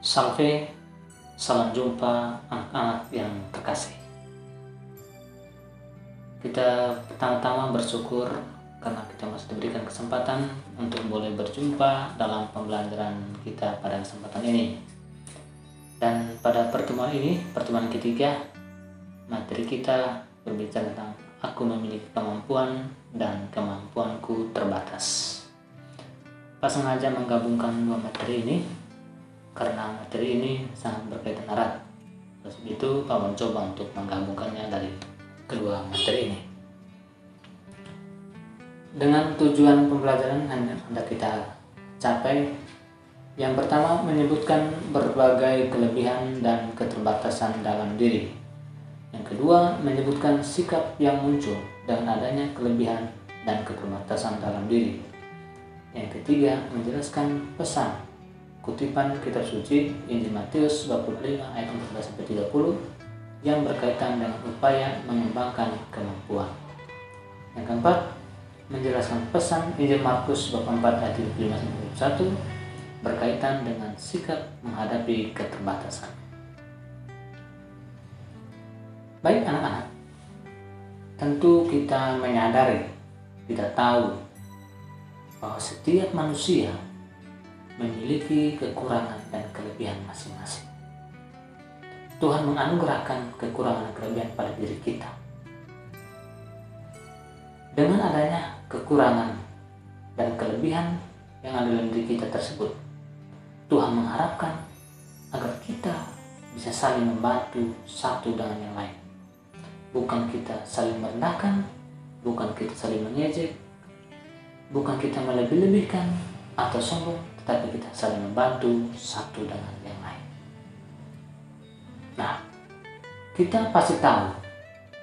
Salve, salam jumpa anak-anak yang terkasih. Kita pertama-tama bersyukur karena kita masih diberikan kesempatan untuk boleh berjumpa dalam pembelajaran kita pada kesempatan ini. Dan pada pertemuan ini, pertemuan ketiga, materi kita berbicara tentang aku memiliki kemampuan dan kemampuanku terbatas. Pas sengaja menggabungkan dua materi ini karena materi ini sangat berkaitan erat. Terus itu Pak mencoba untuk menggabungkannya dari kedua materi ini. Dengan tujuan pembelajaran yang hendak kita capai, yang pertama menyebutkan berbagai kelebihan dan keterbatasan dalam diri. Yang kedua menyebutkan sikap yang muncul dengan adanya kelebihan dan keterbatasan dalam diri. Yang ketiga menjelaskan pesan kutipan kitab suci Injil Matius 25 ayat 14-30 yang berkaitan dengan upaya mengembangkan kemampuan. Yang keempat, menjelaskan pesan Injil Markus 24 ayat 5-21 berkaitan dengan sikap menghadapi keterbatasan. Baik anak-anak, tentu kita menyadari, kita tahu bahwa setiap manusia memiliki kekurangan dan kelebihan masing-masing. Tuhan menganugerahkan kekurangan dan kelebihan pada diri kita. Dengan adanya kekurangan dan kelebihan yang ada dalam diri kita tersebut, Tuhan mengharapkan agar kita bisa saling membantu satu dengan yang lain. Bukan kita saling merendahkan, bukan kita saling mengejek, bukan kita melebih-lebihkan atau sombong, tapi kita saling membantu satu dengan yang lain. Nah, kita pasti tahu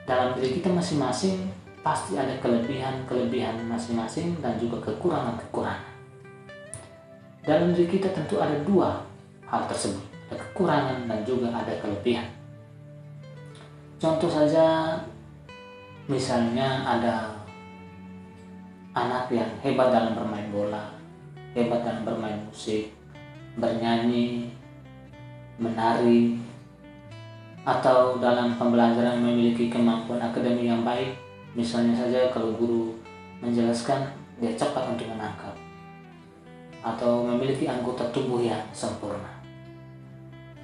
dalam diri kita masing-masing pasti ada kelebihan-kelebihan masing-masing dan juga kekurangan-kekurangan. Dalam diri kita tentu ada dua hal tersebut, ada kekurangan dan juga ada kelebihan. Contoh saja, misalnya ada anak yang hebat dalam bermain bola, hebat dalam bermain musik, bernyanyi, menari, atau dalam pembelajaran memiliki kemampuan akademik yang baik. Misalnya saja kalau guru menjelaskan, dia cepat untuk menangkap, atau memiliki anggota tubuh yang sempurna.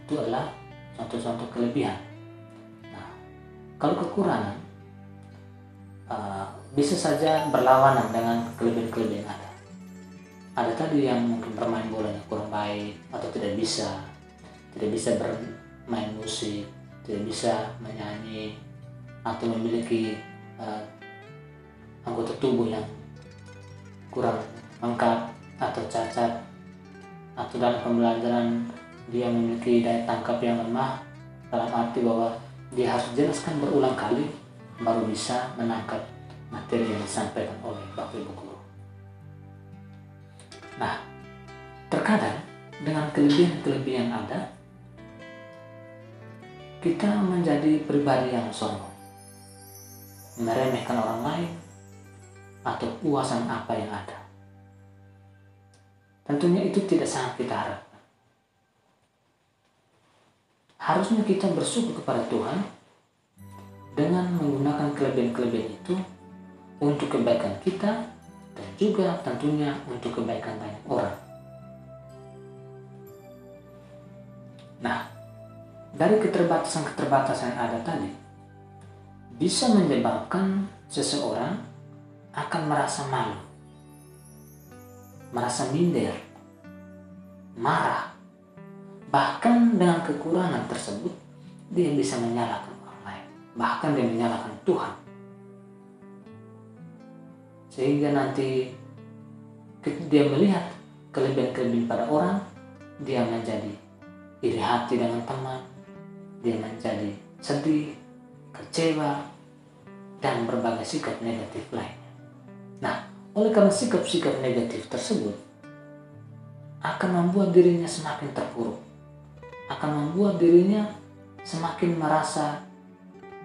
Itu adalah contoh-contoh kelebihan. Nah, kalau kekurangan bisa saja berlawanan dengan kelebihan-kelebihan ada. Ada tadi yang mungkin bermain bolanya kurang baik atau tidak bisa bermain musik, tidak bisa menyanyi, atau memiliki anggota tubuh yang kurang lengkap atau cacat, atau dalam pembelajaran dia memiliki daya tangkap yang lemah, dalam arti bahwa dia harus jelaskan berulang kali baru bisa menangkap materi yang disampaikan oleh Bapak Ibu Guru. Nah, terkadang dengan kelebihan-kelebihan yang ada, kita menjadi pribadi yang sombong, meremehkan orang lain, atau puasan apa yang ada. Tentunya itu tidak sangat kita harapkan. Harusnya kita bersyukur kepada Tuhan dengan menggunakan kelebihan-kelebihan itu untuk kebaikan kita dan juga tentunya untuk kebaikan banyak orang. Nah, dari keterbatasan-keterbatasan yang ada tadi, bisa menyebabkan seseorang akan merasa malu, merasa minder, marah. Bahkan dengan kekurangan tersebut, dia bisa menyalahkan orang lain. Bahkan dia menyalahkan Tuhan. Sehingga nanti ketika dia melihat kelebihan-kelebihan pada orang, dia menjadi iri hati dengan teman, dia menjadi sedih, kecewa, dan berbagai sikap negatif lainnya. Nah, oleh karena sikap-sikap negatif tersebut akan membuat dirinya semakin terpuruk, akan membuat dirinya semakin merasa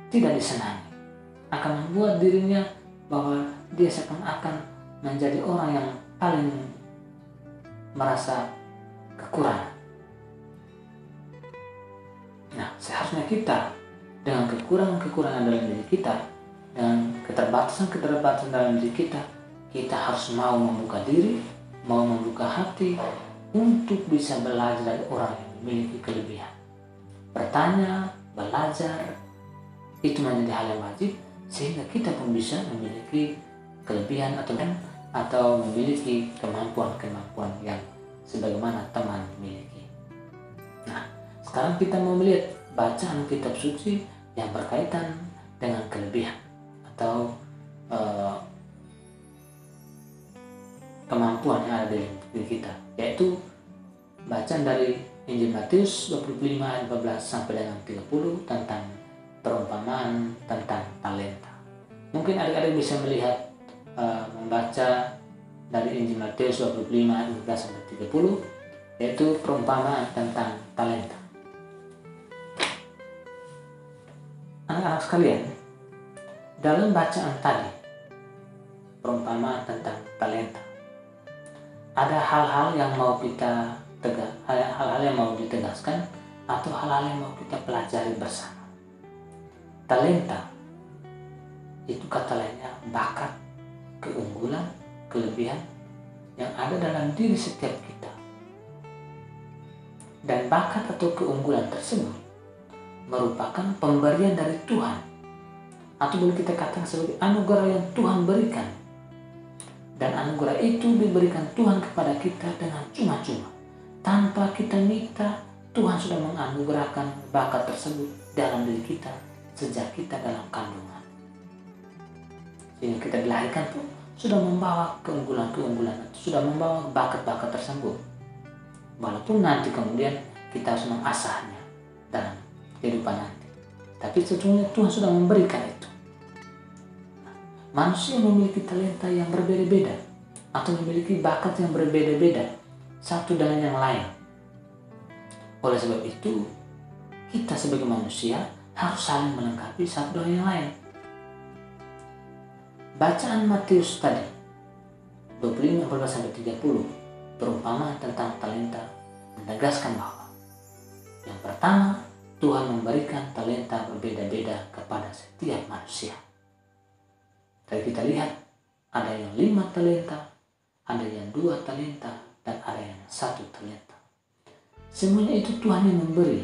tidak disenangi, akan membuat dirinya bahwa dia seakan-akan menjadi orang yang paling merasa kekurangan. Nah, seharusnya kita dengan kekurangan-kekurangan dalam diri kita, dengan keterbatasan-keterbatasan dalam diri kita, kita harus mau membuka diri, mau membuka hati untuk bisa belajar dari orang yang memiliki kelebihan. Bertanya, belajar, itu menjadi hal yang wajib sehingga kita pun bisa memiliki kelebihan atau memiliki kemampuan-kemampuan yang sebagaimana teman miliki. Nah, sekarang kita mau melihat bacaan kitab suci yang berkaitan dengan kelebihan atau kemampuan yang ada di diri kita, yaitu bacaan dari Injil Matius 25 ayat 14 sampai dengan 30 tentang perumpamaan tentang talenta. Mungkin adik-adik bisa melihat membaca dari Injil Matius 25 ayat 14 sampai 30, yaitu perumpamaan tentang talenta. Anak-anak sekalian, dalam bacaan tadi, perumpamaan tentang talenta, ada hal-hal yang mau kita hal-hal yang mau ditegaskan atau hal-hal yang mau kita pelajari bersama. Talenta itu kata lainnya bakat, keunggulan, kelebihan yang ada dalam diri setiap kita. Dan bakat atau keunggulan tersebut merupakan pemberian dari Tuhan, atau boleh kita katakan sebagai anugerah yang Tuhan berikan. Dan anugerah itu diberikan Tuhan kepada kita dengan cuma-cuma. Tanpa kita minta, Tuhan sudah menganugerahkan bakat tersebut dalam diri kita sejak kita dalam kandungan. Sehingga kita dilahirkan pun sudah membawa keunggulan-keunggulan, sudah membawa bakat-bakat tersebut. Walaupun nanti kemudian kita harus mengasahnya dalam kehidupan nanti. Tapi sesungguhnya Tuhan sudah memberikan itu. Manusia memiliki talenta yang berbeda-beda atau memiliki bakat yang berbeda-beda satu dengan yang lain. Oleh sebab itu, kita sebagai manusia harus saling melengkapi satu dengan yang lain. Bacaan Matius tadi 25-30 perumpamaan tentang talenta menegaskan bahwa yang pertama, Tuhan memberikan talenta berbeda-beda kepada setiap manusia. Tadi kita lihat ada yang 5 talenta, ada yang 2 talenta, dan ada yang 1 talenta. Semuanya itu Tuhan yang memberi.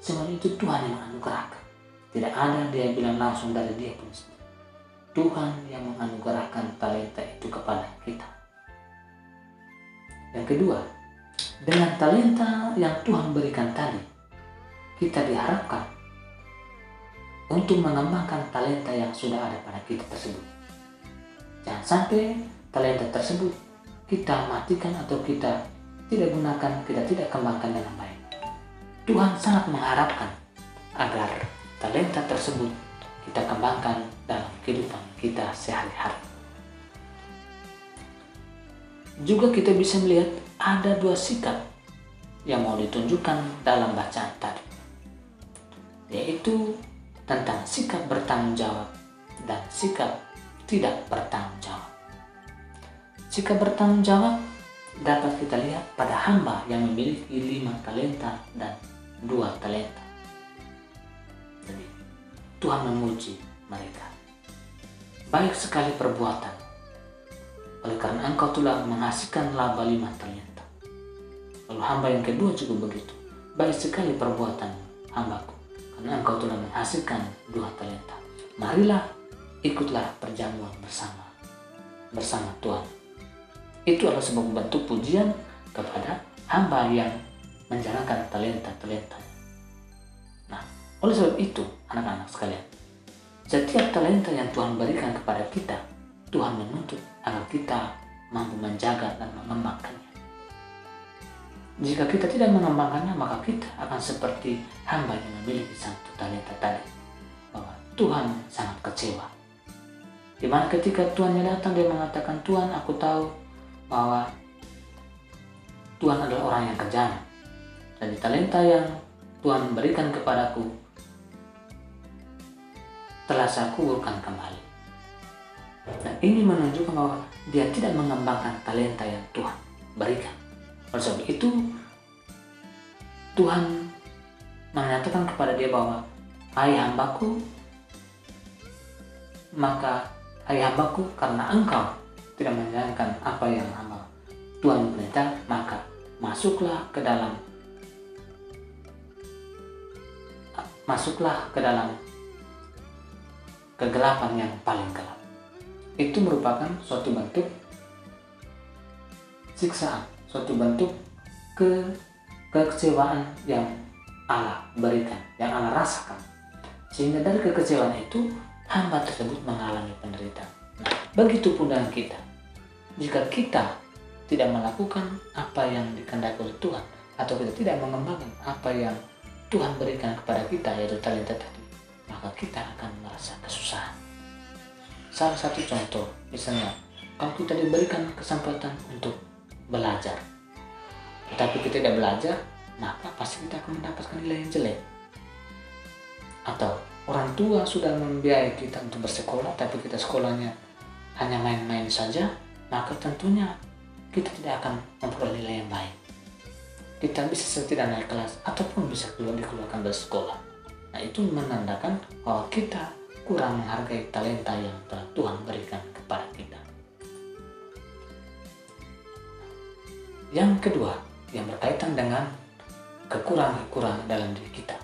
Semuanya itu Tuhan yang menganugerahkan. Tidak ada dia bilang langsung dari dia pun sendiri. Tuhan yang menganugerahkan talenta itu kepada kita. Yang kedua, dengan talenta yang Tuhan berikan tadi, kita diharapkan untuk mengembangkan talenta yang sudah ada pada kita tersebut. Jangan sampai talenta tersebut kita matikan atau kita tidak gunakan, kita tidak kembangkan dengan baik. Tuhan sangat mengharapkan agar talenta tersebut kita kembangkan dalam kehidupan kita sehari-hari. Juga kita bisa melihat ada 2 sikap yang mau ditunjukkan dalam bacaan tadi, yaitu tentang sikap bertanggung jawab dan sikap tidak bertanggung jawab. Sikap bertanggung jawab dapat kita lihat pada hamba yang memiliki 5 talenta dan 2 talenta. Jadi Tuhan memuji mereka. Baik sekali perbuatan, oleh karena engkau telah menghasilkan laba 5 talenta. Lalu hamba yang kedua juga begitu. Baik sekali perbuatan hambaku, karena engkau telah menghasilkan 2 talenta. Marilah ikutlah perjamuan bersama Tuhan. Itu adalah sebuah bentuk pujian kepada hamba yang menjalankan talenta-talenta. Nah, oleh sebab itu, anak-anak sekalian, setiap talenta yang Tuhan berikan kepada kita, Tuhan menuntut agar kita mampu menjaga dan mengembangkannya. Jika kita tidak mengembangkannya, maka kita akan seperti hamba yang memiliki 1 talenta tadi, bahwa Tuhan sangat kecewa. Dimana ketika Tuhannya datang, dia mengatakan, Tuhan, aku tahu bahwa Tuhan adalah orang yang kejam. Jadi talenta yang Tuhan berikan kepadaku telah saya kuburkan kembali. Dan ini menunjukkan bahwa dia tidak mengembangkan talenta yang Tuhan berikan. Oleh sebab itu, Tuhan menyatakan kepada dia bahwa hai hambaku, karena engkau tidak menjalankan apa yang hamba Tuhan perintah, maka masuklah ke dalam kegelapan yang paling gelap. Itu merupakan suatu bentuk siksaan, suatu bentuk kekecewaan yang Allah berikan, yang Allah rasakan. Sehingga dari kekecewaan itu hamba tersebut mengalami penderitaan. Nah, begitu pun dengan kita. Jika kita tidak melakukan apa yang dikehendaki oleh Tuhan, atau kita tidak mengembangkan apa yang Tuhan berikan kepada kita, yaitu talenta tadi, maka kita akan merasa kesusahan. Salah satu contoh, misalnya, kalau kita diberikan kesempatan untuk belajar, tetapi kita tidak belajar, maka pasti kita akan mendapatkan nilai yang jelek. Atau orang tua sudah membiayai kita untuk bersekolah, tapi kita sekolahnya hanya main-main saja, maka tentunya kita tidak akan memperoleh nilai yang baik. Kita bisa tidak naik kelas, ataupun bisa dikeluarkan dari sekolah. Nah, itu menandakan bahwa kita kurang menghargai talenta yang telah Tuhan berikan kepada kita. Yang kedua, yang berkaitan dengan kekurangan-kekurangan dalam diri kita.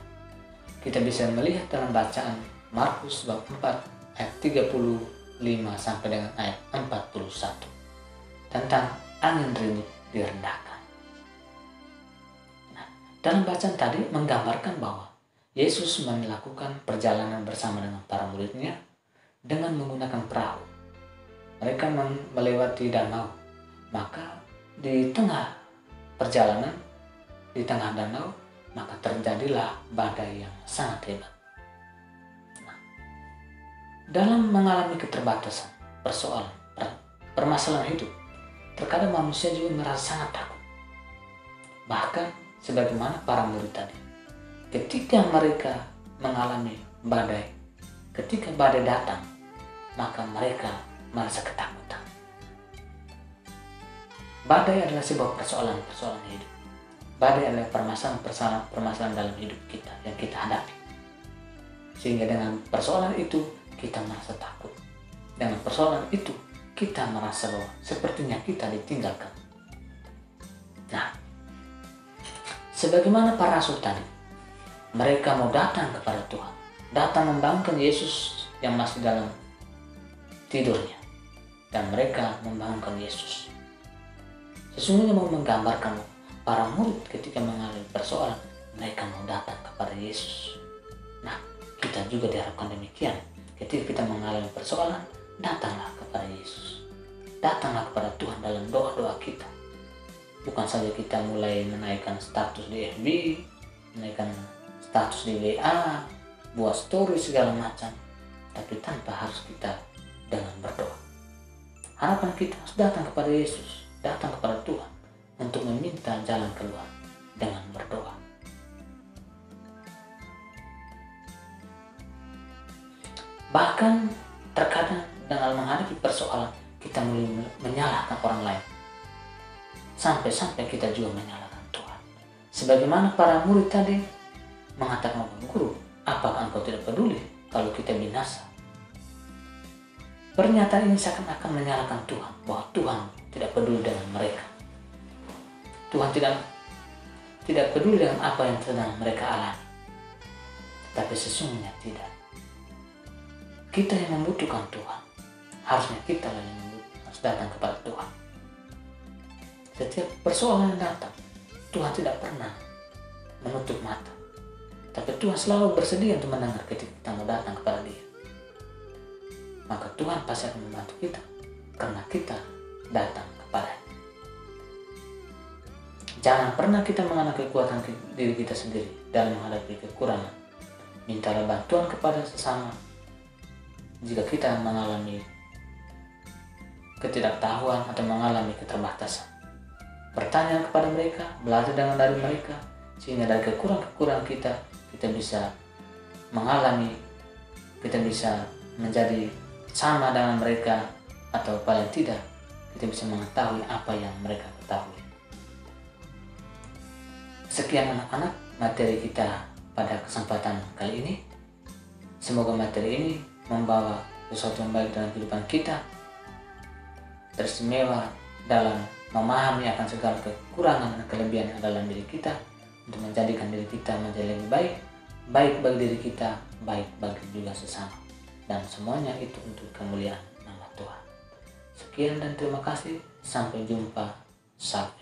Kita bisa melihat dalam bacaan Markus bab 4 ayat 35 sampai dengan ayat 41 tentang angin ribut direndahkan. Nah, dalam bacaan tadi menggambarkan bahwa Yesus melakukan perjalanan bersama dengan para muridnya dengan menggunakan perahu. Mereka melewati danau, maka di tengah perjalanan, di tengah danau, maka terjadilah badai yang sangat hebat. Nah, dalam mengalami keterbatasan, permasalahan hidup, terkadang manusia juga merasa sangat takut. Bahkan sebagaimana para murid tadi, ketika mereka mengalami badai, ketika badai datang, maka mereka merasa ketakutan. Badai adalah sebuah persoalan hidup. Badai adalah permasalahan dalam hidup kita yang kita hadapi. Sehingga dengan persoalan itu kita merasa takut. Dengan persoalan itu kita merasa bahwa sepertinya kita ditinggalkan. Nah, sebagaimana para rasul tadi, mereka mau datang kepada Tuhan, datang membangunkan Yesus yang masih dalam tidurnya, dan mereka membangunkan Yesus. Sesungguhnya mau menggambarkan para murid ketika mengalami persoalan, mereka mau datang kepada Yesus. Nah, kita juga diharapkan demikian. Ketika kita mengalami persoalan, datanglah kepada Yesus. Datanglah kepada Tuhan dalam doa-doa kita. Bukan saja kita mulai menaikkan status di FB, menaikkan status di WA, buat story segala macam, tapi tanpa harus kita dengan berdoa. Harapan kita harus datang kepada Yesus, datang kepada Tuhan untuk meminta jalan keluar dengan berdoa. Bahkan terkadang dalam menghadapi persoalan kita mulai menyalahkan orang lain, sampai-sampai kita juga menyalahkan Tuhan. Sebagaimana para murid tadi mengatakan, "Guru, apakah engkau tidak peduli kalau kita binasa?" Pernyataan ini seakan-akan menyalahkan Tuhan, bahwa Tuhan tidak peduli dengan mereka. Tuhan tidak peduli dengan apa yang sedang mereka alami. Tapi sesungguhnya tidak. Kita yang membutuhkan Tuhan. Harusnya kita yang harus datang kepada Tuhan. Setiap persoalan yang datang, Tuhan tidak pernah menutup mata. Tapi Tuhan selalu bersedia untuk mendengar ketika kita mau datang kepada Dia. Maka Tuhan pasti akan membantu kita karena kita datang kepada. Jangan pernah kita mengandalkan kekuatan diri kita sendiri dalam menghadapi kekurangan. Mintalah bantuan kepada sesama jika kita mengalami ketidaktahuan atau mengalami keterbatasan. Bertanya kepada mereka, belajar dari mereka, sehingga dari kekurangan kita bisa mengalami, kita bisa menjadi sama dengan mereka, atau paling tidak kita bisa mengetahui apa yang mereka ketahui. Sekian anak-anak materi kita pada kesempatan kali ini. Semoga materi ini membawa sesuatu yang baik dalam kehidupan kita, teristimewa dalam memahami akan segala kekurangan dan kelebihan yang ada dalam diri kita, untuk menjadikan diri kita menjadi lebih baik, baik bagi diri kita, baik bagi juga sesama, dan semuanya itu untuk kemuliaan nama Tuhan. Sekian dan terima kasih, sampai jumpa. Salam.